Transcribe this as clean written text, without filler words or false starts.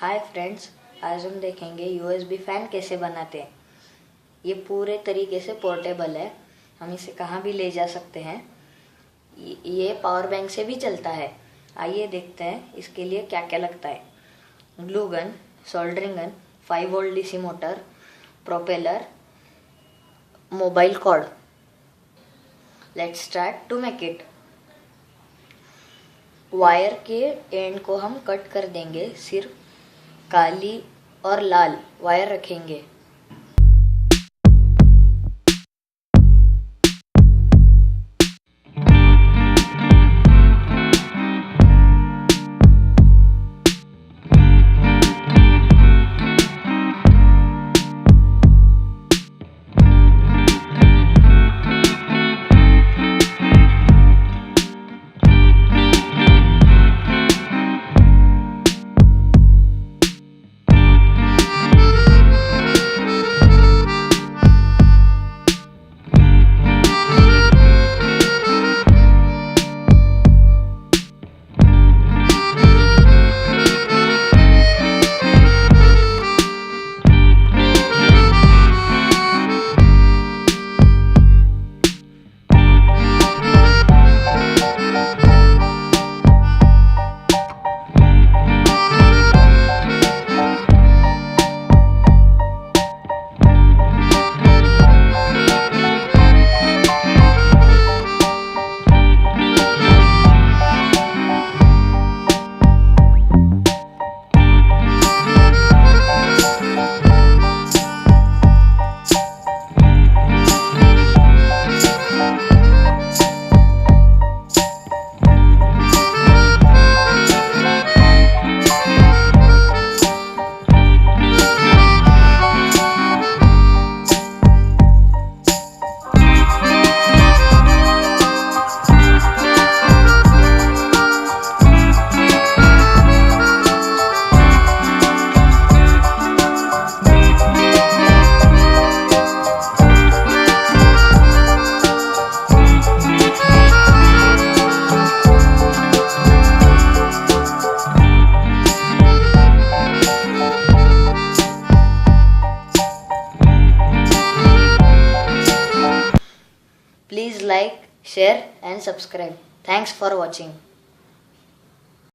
Hi friends, आज हम देखेंगे यूएसबी फ़ैन कैसे बनाते हैं। ये पूरे तरीके से पोर्टेबल है, हम इसे कहाँ भी ले जा सकते हैं। ये पावर बैंक से भी चलता है। आइए देखते हैं इसके लिए क्या क्या लगता है। Glue gun, soldering gun, 5 volt DC motor, propeller, mobile cord. Let's start to make it. Wire के एंड को हम कट कर देंगे, सिर्फ काली और लाल वायर रखेंगे। Please like, share and subscribe. Thanks for watching.